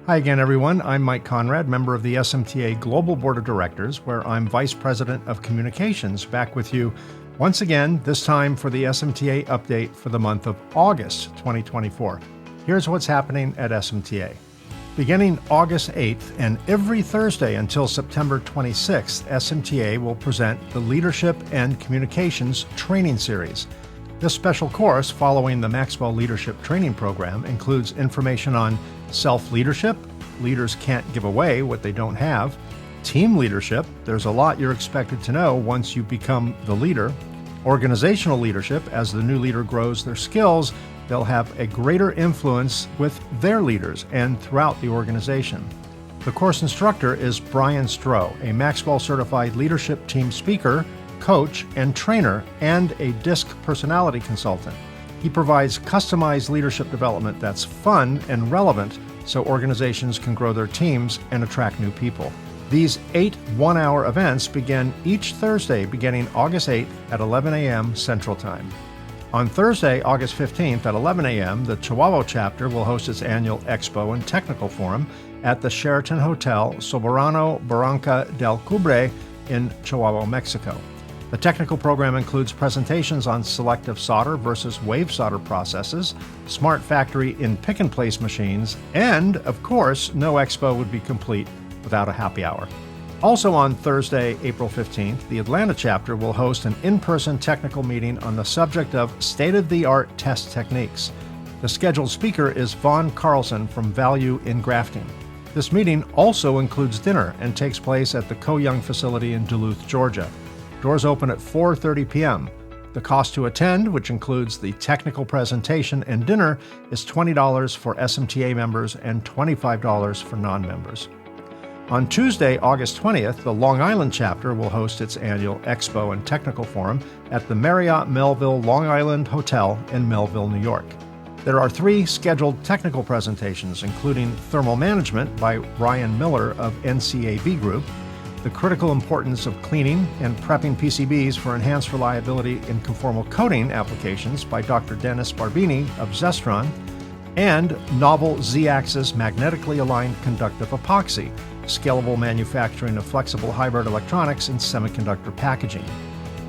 Hi again, everyone. I'm Mike Konrad, member of the SMTA Global Board of Directors, where I'm Vice President of Communications, back with you once again, this time for the SMTA update for the month of August 2024. Here's what's happening at SMTA. Beginning August 8th and every Thursday until September 26th, SMTA will present the Leadership and Communications Training Series. This special course, following the Maxwell Leadership Training Program, includes information on self-leadership, leaders can't give away what they don't have, team leadership, there's a lot you're expected to know once you become the leader, organizational leadership, as the new leader grows their skills, they'll have a greater influence with their leaders and throughout the organization. The course instructor is Brian Stroh, a Maxwell Certified Leadership Team Speaker, coach, and trainer, and a DISC personality consultant. He provides customized leadership development that's fun and relevant so organizations can grow their teams and attract new people. These 8 one-hour events begin each Thursday beginning August 8th at 11 a.m. Central Time. On Thursday, August 15th at 11 a.m., the Chihuahua chapter will host its annual Expo and Technical Forum at the Sheraton Hotel Soberano Barranca del Cubre in Chihuahua, Mexico. The technical program includes presentations on selective solder versus wave solder processes, smart factory in pick-and-place machines, and, of course, no expo would be complete without a happy hour. Also on Thursday, April 15th, the Atlanta chapter will host an in-person technical meeting on the subject of state-of-the-art test techniques. The scheduled speaker is Vaughn Carlson from Value in Grafting. This meeting also includes dinner and takes place at the Co-Young facility in Duluth, Georgia. Doors open at 4:30 p.m. The cost to attend, which includes the technical presentation and dinner, is $20 for SMTA members and $25 for non-members. On Tuesday, August 20th, the Long Island chapter will host its annual Expo and Technical Forum at the Marriott Melville Long Island Hotel in Melville, New York. There are 3 scheduled technical presentations, including Thermal Management by Ryan Miller of NCAB Group, the critical importance of cleaning and prepping PCBs for enhanced reliability in conformal coating applications by Dr. Dennis Barbini of Zestron, and novel Z-axis magnetically aligned conductive epoxy, scalable manufacturing of flexible hybrid electronics and semiconductor packaging.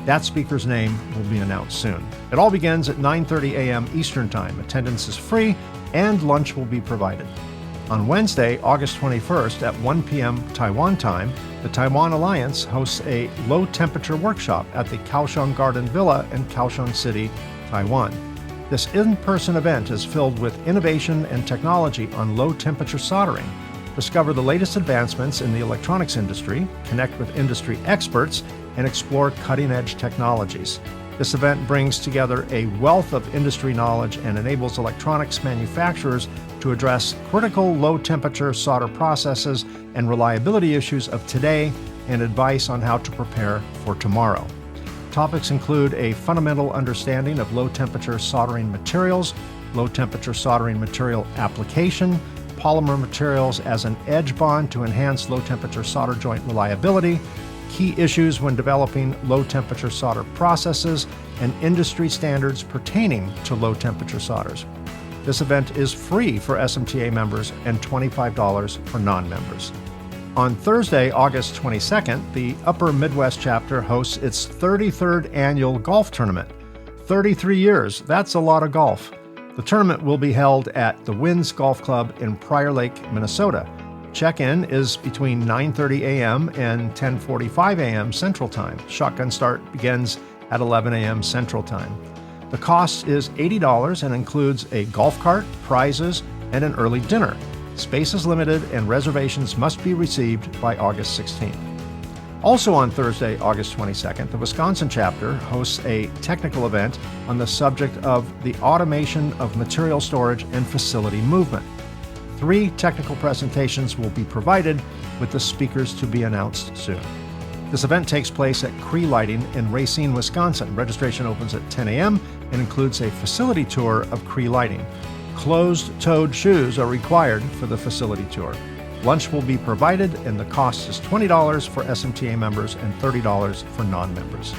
That speaker's name will be announced soon. It all begins at 9:30 a.m. Eastern Time. Attendance is free and lunch will be provided. On Wednesday, August 21st at 1 p.m. Taiwan time, the Taiwan Alliance hosts a low-temperature workshop at the Kaohsiung Garden Villa in Kaohsiung City, Taiwan. This in-person event is filled with innovation and technology on low-temperature soldering. Discover the latest advancements in the electronics industry, connect with industry experts, and explore cutting-edge technologies. This event brings together a wealth of industry knowledge and enables electronics manufacturers to address critical low-temperature solder processes and reliability issues of today and advice on how to prepare for tomorrow. Topics include a fundamental understanding of low-temperature soldering materials, low-temperature soldering material application, polymer materials as an edge bond to enhance low-temperature solder joint reliability, key issues when developing low-temperature solder processes, and industry standards pertaining to low-temperature solders. This event is free for SMTA members and $25 for non-members. On Thursday, August 22nd, the Upper Midwest chapter hosts its 33rd annual golf tournament. 33 years, that's a lot of golf. The tournament will be held at the Winds Golf Club in Prior Lake, Minnesota. Check-in is between 9:30 a.m. and 10:45 a.m. Central Time. Shotgun start begins at 11 a.m. Central Time. The cost is $80 and includes a golf cart, prizes, and an early dinner. Space is limited and reservations must be received by August 16th. Also on Thursday, August 22nd, the Wisconsin chapter hosts a technical event on the subject of the automation of material storage and facility movement. 3 technical presentations will be provided, with the speakers to be announced soon. This event takes place at Cree Lighting in Racine, Wisconsin. Registration opens at 10 a.m. and includes a facility tour of Cree Lighting. Closed-toed shoes are required for the facility tour. Lunch will be provided, and the cost is $20 for SMTA members and $30 for non-members.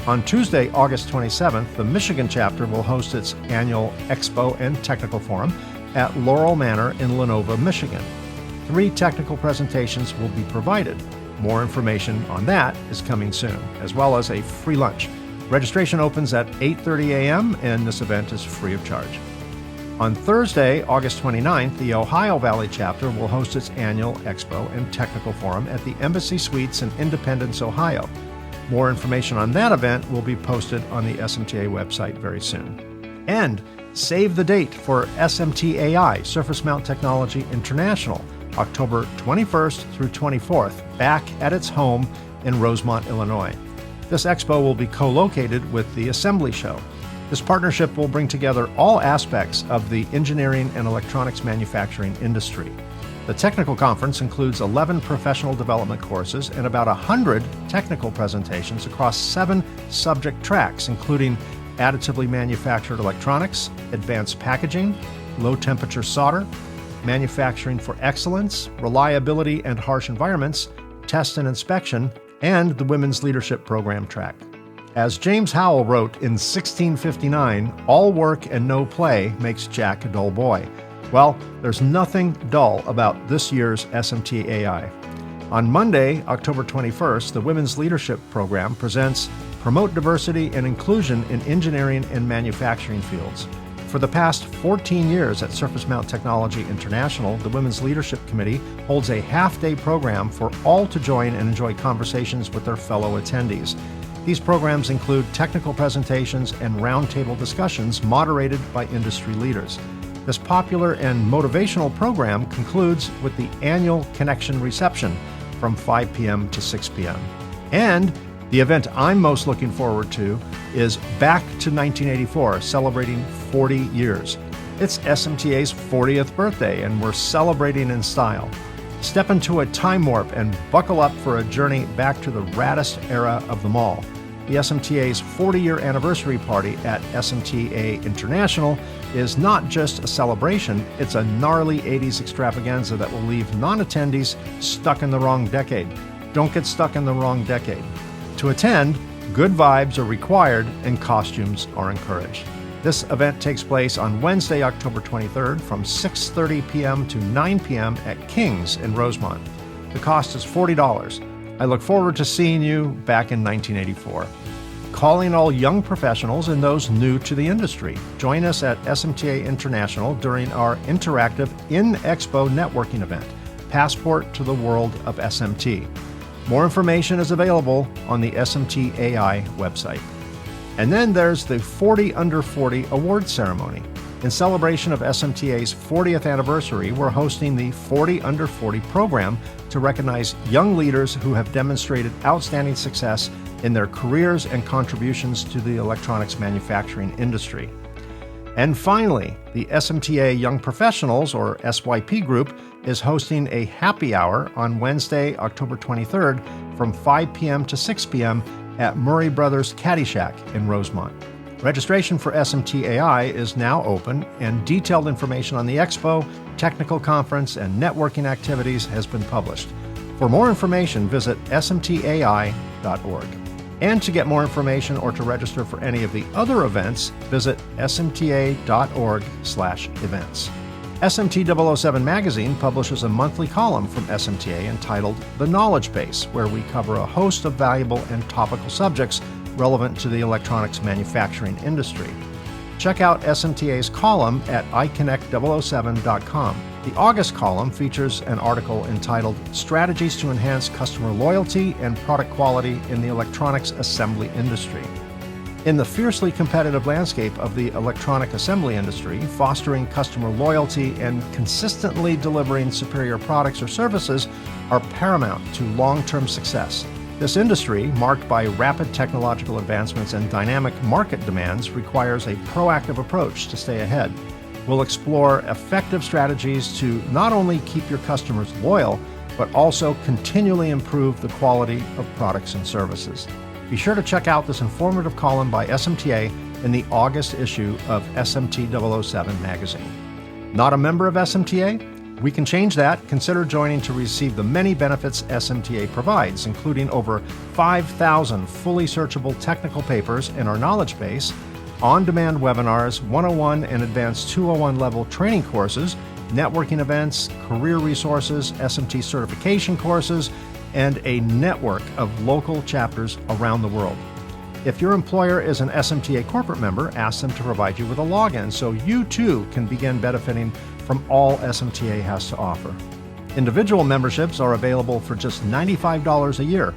On Tuesday, August 27th, the Michigan chapter will host its annual Expo and Technical Forum at Laurel Manor in Lenova, Michigan. 3 technical presentations will be provided. More information on that is coming soon, as well as a free lunch. Registration opens at 8:30 a.m. and this event is free of charge. On Thursday, August 29th, the Ohio Valley chapter will host its annual Expo and Technical Forum at the Embassy Suites in Independence, Ohio. More information on that event will be posted on the SMTA website very soon. And save the date for SMTA Surface Mount Technology International, October 21st through 24th, back at its home in Rosemont, Illinois. This expo will be co-located with the Assembly Show. This partnership will bring together all aspects of the engineering and electronics manufacturing industry. The technical conference includes 11 professional development courses and about 100 technical presentations across 7 subject tracks, including additively manufactured electronics, advanced packaging, low-temperature solder, manufacturing for excellence, reliability and harsh environments, test and inspection, and the Women's Leadership Program track. As James Howell wrote in 1659, all work and no play makes Jack a dull boy. Well, there's nothing dull about this year's SMTA. On Monday, October 21st, the Women's Leadership Program presents Promote Diversity and Inclusion in Engineering and Manufacturing Fields. For the past 14 years at Surface Mount Technology International, the Women's Leadership Committee holds a half-day program for all to join and enjoy conversations with their fellow attendees. These programs include technical presentations and roundtable discussions moderated by industry leaders. This popular and motivational program concludes with the annual Connection Reception from 5 p.m. to 6 p.m. And the event I'm most looking forward to is Back to 1984, celebrating 40 years. It's SMTA's 40th birthday, and we're celebrating in style. Step into a time warp and buckle up for a journey back to the raddest era of them all. The SMTA's 40-year anniversary party at SMTA International is not just a celebration, it's a gnarly 80s extravaganza that will leave non-attendees stuck in the wrong decade. Don't get stuck in the wrong decade. To attend, good vibes are required and costumes are encouraged. This event takes place on Wednesday, October 23rd from 6:30 p.m. to 9 p.m. at King's in Rosemont. The cost is $40. I look forward to seeing you back in 1984. Calling all young professionals and those new to the industry. Join us at SMTA International during our interactive in-expo networking event, Passport to the World of SMT. More information is available on the SMTA website. And then there's the 40 Under 40 Awards Ceremony. In celebration of SMTA's 40th anniversary, we're hosting the 40 Under 40 program to recognize young leaders who have demonstrated outstanding success in their careers and contributions to the electronics manufacturing industry. And finally, the SMTA Young Professionals, or SYP Group, is hosting a happy hour on Wednesday, October 23rd from 5 p.m. to 6 p.m. at Murray Brothers Caddy Shack in Rosemont. Registration for SMTA is now open, and detailed information on the expo, technical conference, and networking activities has been published. For more information, visit smtai.org. And to get more information or to register for any of the other events, visit smta.org/events. SMT007 Magazine publishes a monthly column from SMTA entitled The Knowledge Base, where we cover a host of valuable and topical subjects relevant to the electronics manufacturing industry. Check out SMTA's column at iConnect007.com. The August column features an article entitled Strategies to Enhance Customer Loyalty and Product Quality in the Electronics Assembly Industry. In the fiercely competitive landscape of the electronic assembly industry, fostering customer loyalty and consistently delivering superior products or services are paramount to long-term success. This industry, marked by rapid technological advancements and dynamic market demands, requires a proactive approach to stay ahead. We'll explore effective strategies to not only keep your customers loyal, but also continually improve the quality of products and services. Be sure to check out this informative column by SMTA in the August issue of SMT007 magazine. Not a member of SMTA? We can change that. Consider joining to receive the many benefits SMTA provides, including over 5,000 fully searchable technical papers in our knowledge base, on-demand webinars, 101 and advanced 201 level training courses, networking events, career resources, SMT certification courses, and a network of local chapters around the world. If your employer is an SMTA corporate member, ask them to provide you with a login so you too can begin benefiting from all SMTA has to offer. Individual memberships are available for just $95 a year.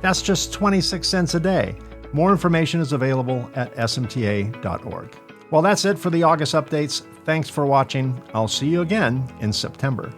That's just 26 cents a day. More information is available at smta.org. Well, that's it for the August updates. Thanks for watching. I'll see you again in September.